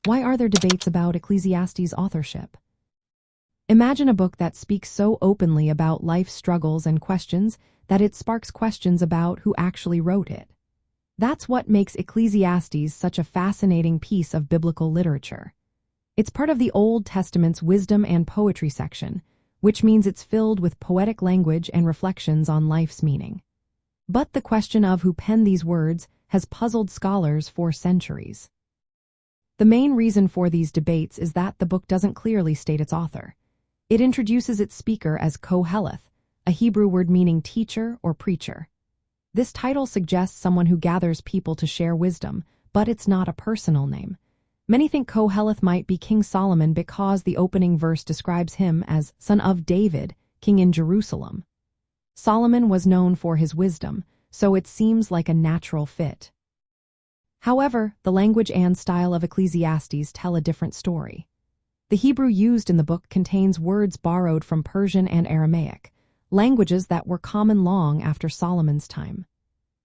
Why are there debates about Ecclesiastes' authorship? Imagine a book that speaks so openly about life's struggles and questions that it sparks questions about who actually wrote it. That's what makes Ecclesiastes such a fascinating piece of biblical literature. It's part of the Old Testament's wisdom and poetry section, which means it's filled with poetic language and reflections on life's meaning. But the question of who penned these words has puzzled scholars for centuries. The main reason for these debates is that the book doesn't clearly state its author. It introduces its speaker as Koheleth, a Hebrew word meaning teacher or preacher. This title suggests someone who gathers people to share wisdom, but it's not a personal name. Many think Koheleth might be King Solomon because the opening verse describes him as son of David, king in Jerusalem. Solomon was known for his wisdom, so it seems like a natural fit. However, the language and style of Ecclesiastes tell a different story. The Hebrew used in the book contains words borrowed from Persian and Aramaic, languages that were common long after Solomon's time.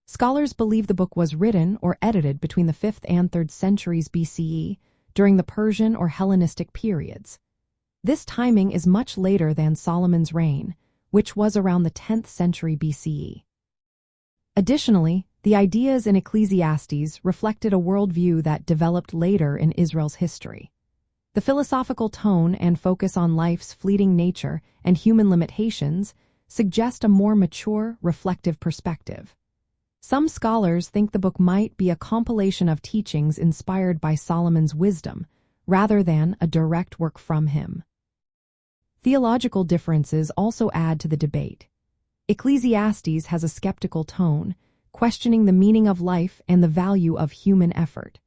Scholars believe the book was written or edited between the 5th and 3rd centuries BCE during the Persian or Hellenistic periods. This timing is much later than Solomon's reign, which was around the 10th century BCE. Additionally, the ideas in Ecclesiastes reflected a worldview that developed later in Israel's history. The philosophical tone and focus on life's fleeting nature and human limitations suggest a more mature, reflective perspective. Some scholars think the book might be a compilation of teachings inspired by Solomon's wisdom, rather than a direct work from him. Theological differences also add to the debate. Ecclesiastes has a skeptical tone, questioning the meaning of life and the value of human effort.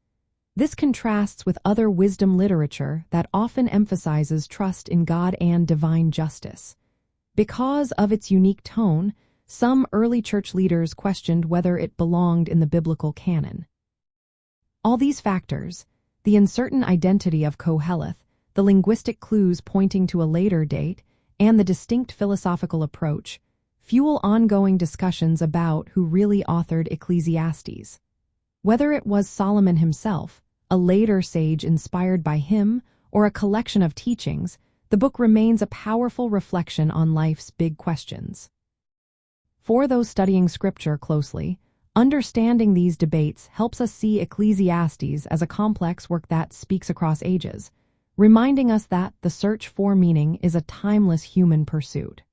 This contrasts with other wisdom literature that often emphasizes trust in God and divine justice. Because of its unique tone, some early church leaders questioned whether it belonged in the biblical canon. All these factors, the uncertain identity of Koheleth, the linguistic clues pointing to a later date, and the distinct philosophical approach, fuel ongoing discussions about who really authored Ecclesiastes. Whether it was Solomon himself, a later sage inspired by him, or a collection of teachings, the book remains a powerful reflection on life's big questions. For those studying scripture closely, understanding these debates helps us see Ecclesiastes as a complex work that speaks across ages, reminding us that the search for meaning is a timeless human pursuit.